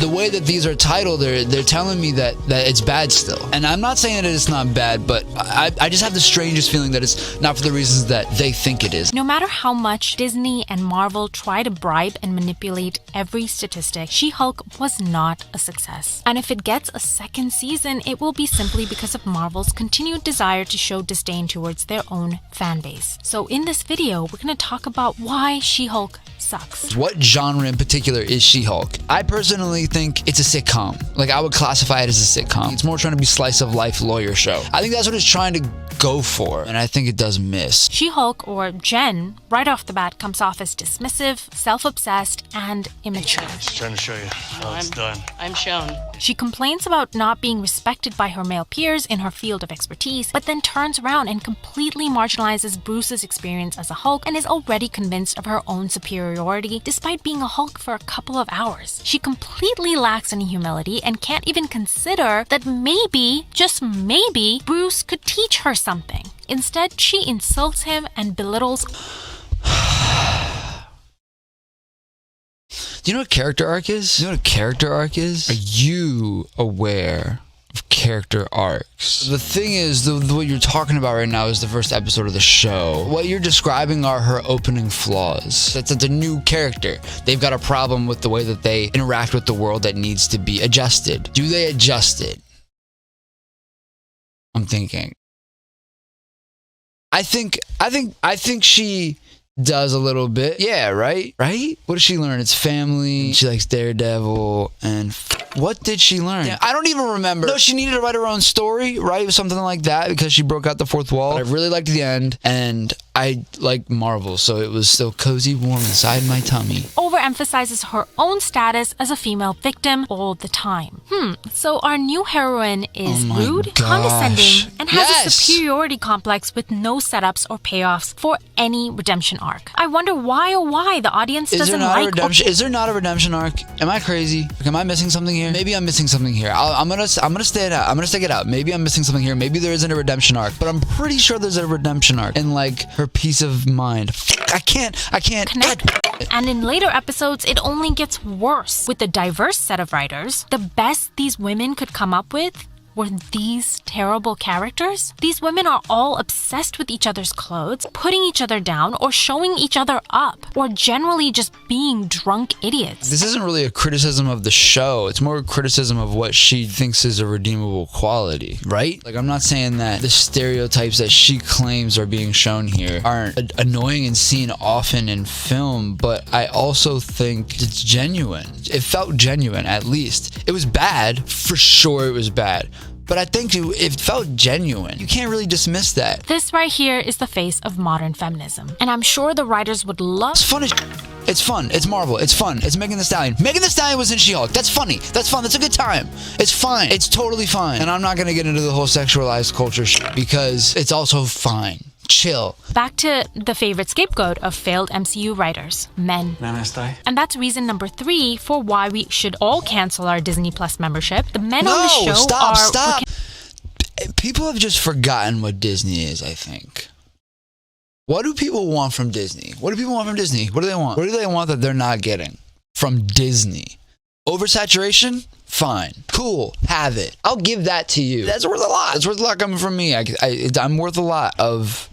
the way that these are titled, they're telling me that it's bad still. And I'm not saying that it's not bad, but I just have the strangest feeling that it's not for the reasons that they think it is. No matter how much Disney and Marvel try to bribe and manipulate every statistic, She-Hulk was not a success. And if it gets a second season, it will be simply because of Marvel's continued desire to show disdain towards their own fan base. So in this video, we're going to talk about why She-Hulk sucks. What genre in particular is She-Hulk? I personally think it's a sitcom. Like, I would classify it as a sitcom. It's more trying to be slice of life lawyer show. I think that's what it's trying to go for, and I think it does miss. She-Hulk, or Jen, right off the bat comes off as dismissive, self-obsessed, and immature. Just trying to show you how it's done. I'm shown. She complains about not being respected by her male peers in her field of expertise, but then turns around and completely marginalizes Bruce's experience as a Hulk and is already convinced of her own superiority despite being a Hulk for a couple of hours. She completely lacks any humility and can't even consider that maybe, just maybe, Bruce could teach her something. Instead, she insults him and belittles. Do you know what character arc is? Do you know what a character arc is? Are you aware of character arcs? The thing is, what you're talking about right now is the first episode of the show. What you're describing are her opening flaws. That's a new character. They've got a problem with the way that they interact with the world that needs to be adjusted. Do they adjust it? I'm thinking. I think she does a little bit. Yeah, right? Right? What did she learn? It's family. She likes Daredevil. And what did she learn? Yeah, I don't even remember. No, she needed to write her own story, right? It was something like that because she broke out the fourth wall. But I really liked the end, and I like Marvel, so it was still cozy, warm inside my tummy. Overemphasizes her own status as a female victim all the time. So our new heroine is rude, condescending, and has a superiority complex with no setups or payoffs for any redemption arc. I wonder why, oh why, the audience doesn't like... Is there not a redemption arc? Am I crazy? Like, am I missing something here? Maybe I'm missing something here. I'm gonna stay it out. I'm gonna stick it out. Maybe I'm missing something here. Maybe there isn't a redemption arc, but I'm pretty sure there's a redemption arc. And like her peace of mind. I can't connect. And in later episodes, it only gets worse. With the diverse set of writers, the best these women could come up with were these terrible characters. These women are all obsessed with each other's clothes, putting each other down, or showing each other up, or generally just being drunk idiots. This isn't really a criticism of the show. It's more a criticism of what she thinks is a redeemable quality, right? Like, I'm not saying that the stereotypes that she claims are being shown here aren't annoying and seen often in film, but I also think it's genuine. It felt genuine, at least. It was bad. For sure it was bad. But I think it felt genuine. You can't really dismiss that. This right here is the face of modern feminism. And I'm sure the writers would love... It's fun as It's fun. It's Marvel. It's fun. It's Megan Thee Stallion. Megan Thee Stallion was in She-Hulk. That's funny. That's fun. That's a good time. It's fine. It's totally fine. And I'm not going to get into the whole sexualized culture because it's also fine. Chill. Back to the favorite scapegoat of failed MCU writers, men. And that's reason number 3 for why we should all cancel our Disney Plus membership. The men on the show stop. People have just forgotten what Disney is, I think. What do people want from Disney? What do people want from Disney? What do they want? What do they want that they're not getting from Disney? Oversaturation? Fine. Cool. Have it. I'll give that to you. That's worth a lot. That's worth a lot coming from me. I'm worth a lot of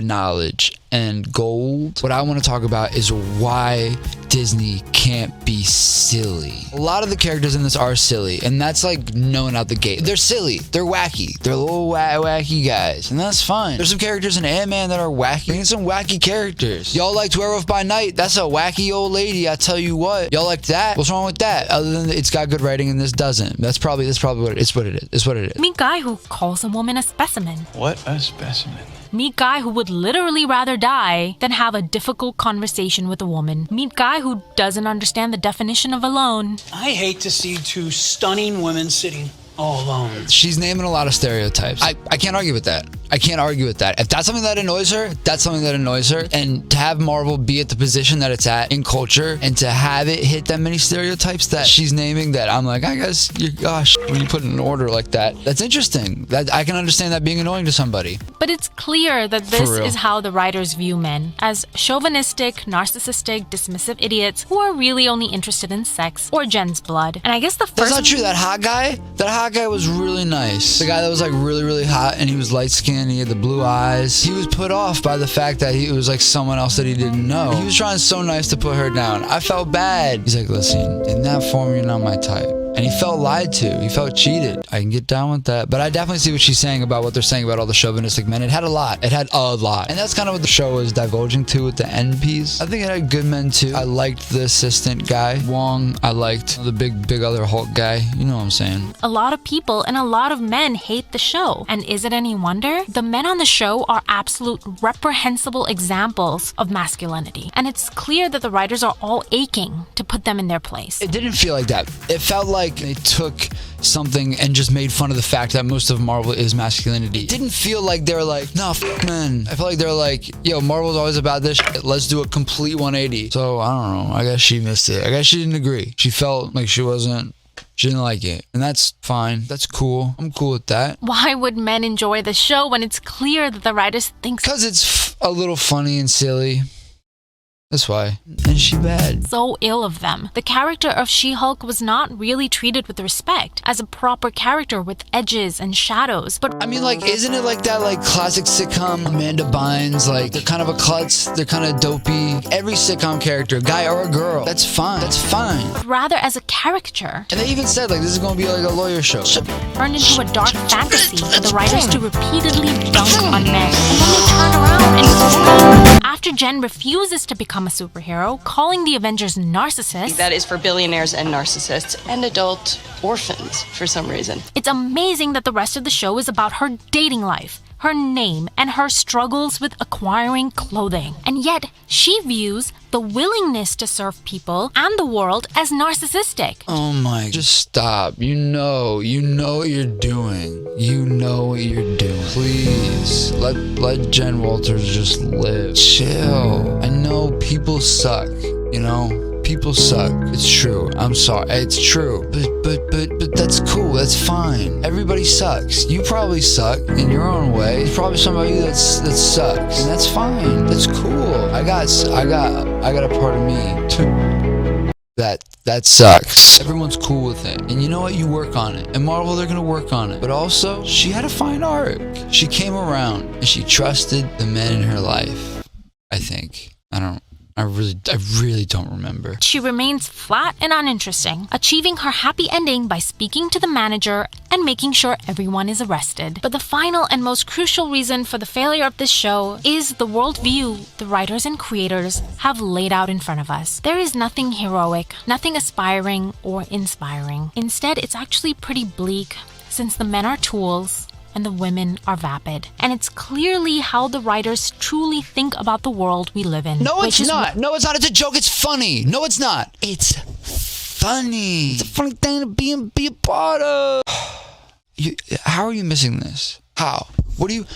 knowledge and gold. What I want to talk about is why Disney can't be silly. A lot of the characters in this are silly, and that's like known out the gate. They're silly. They're wacky. They're little wacky guys, and that's fine. There's some characters in Ant-Man that are wacky. Bring in some wacky characters. Y'all liked Werewolf by Night. That's a wacky old lady. I tell you what. Y'all liked that. What's wrong with that? Other than it's got good writing and this doesn't. That's probably what it is. It's what it is. It's what it is. Meet guy who calls a woman a specimen. What a specimen. Meet guy who would literally rather die than have a difficult conversation with a woman. Meet guy who doesn't understand the definition of alone. I hate to see 2 stunning women sitting all alone. She's naming a lot of stereotypes. I can't argue with that. I can't argue with that. If that's something that annoys her, that's something that annoys her. And to have Marvel be at the position that it's at in culture, and to have it hit that many stereotypes that she's naming, that I'm like, I guess, gosh, when you put it in order like that, that's interesting. That I can understand that being annoying to somebody. But it's clear that this is how the writers view men, as chauvinistic, narcissistic, dismissive idiots who are really only interested in sex or Jen's blood. And I guess the first... That's not true. That hot guy was really nice. The guy that was like really, really hot, and he was light-skinned, he had the blue eyes. He was put off by the fact that it was like someone else that he didn't know. He was trying so nice to put her down. I felt bad. He's like, listen, in that form, you're not my type. And he felt lied to. He felt cheated. I can get down with that. But I definitely see what she's saying about what they're saying about all the chauvinistic men. It had a lot. It had a lot. And that's kind of what the show was divulging to with the end piece. I think it had good men too. I liked the assistant guy, Wong. I liked the big other Hulk guy. You know what I'm saying? A lot of people and a lot of men hate the show. And is it any wonder? The men on the show are absolute reprehensible examples of masculinity. And it's clear that the writers are all aching to put them in their place. It didn't feel like that. It felt like they took something and just made fun of the fact that most of Marvel is masculinity. It didn't feel like they were like, nah, men. I felt like they're like, yo, Marvel's always about this shit. Let's do a complete 180. So, I don't know. I guess she missed it. I guess she didn't agree. She felt like she didn't like it. And that's fine. That's cool. I'm cool with that. Why would men enjoy the show when it's clear that the writers think because it's a little funny and silly. That's why. And she bad. So ill of them. The character of She-Hulk was not really treated with respect as a proper character with edges and shadows. But I mean, like, isn't it like that, like, classic sitcom Amanda Bynes? Like, they're kind of a klutz. They're kind of dopey. Every sitcom character, guy or a girl, that's fine. That's fine. rather as a caricature. And they even said, like, this is going to be like a lawyer show. Turned into a dark fantasy for the writers to repeatedly dunk on men. And then they turn around and go after Jen refuses to become a superhero, calling the Avengers narcissists. That is for billionaires and narcissists and adult orphans for some reason. It's amazing that the rest of the show is about her dating life, her name, and her struggles with acquiring clothing. And yet, she views the willingness to serve people and the world as narcissistic. Oh my, just stop. You know what you're doing. You know what you're doing. Please, let Jen Walters just live. Chill. I know people suck, you know? People suck. It's true. I'm sorry. It's true. But that's cool. That's fine. Everybody sucks. You probably suck in your own way. There's probably somebody that sucks, and that's fine. That's cool. I got a part of me too that sucks. Everyone's cool with it, and you know what? You work on it. And Marvel, they're gonna work on it. But also, she had a fine arc. She came around and she trusted the men in her life. I think. I really don't remember. She remains flat and uninteresting, achieving her happy ending by speaking to the manager and making sure everyone is arrested. But the final and most crucial reason for the failure of this show is the worldview the writers and creators have laid out in front of us. There is nothing heroic, nothing aspiring or inspiring. Instead, it's actually pretty bleak, since the men are tools and the women are vapid. And it's clearly how the writers truly think about the world we live in. No, it's not. No, it's not. It's a joke. It's funny. No, it's not. It's funny. It's a funny thing to be a part of. How are you missing this? How?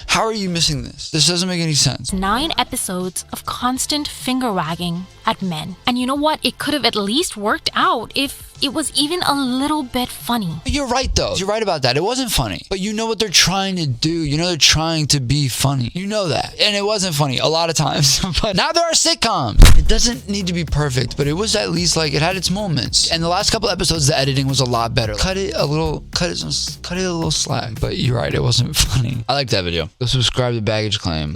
How are you missing this? This doesn't make any sense. 9 episodes of constant finger wagging at men. And you know what? It could have at least worked out if it was even a little bit funny. You're right, though. You're right about that. It wasn't funny. But you know what they're trying to do. You know they're trying to be funny. You know that. And it wasn't funny a lot of times. But now there are sitcoms. It doesn't need to be perfect, but it was at least like it had its moments. And the last couple episodes, the editing was a lot better. Cut it a little slack. But you're right. It wasn't funny. I like that video. Go subscribe to Baggage Claim.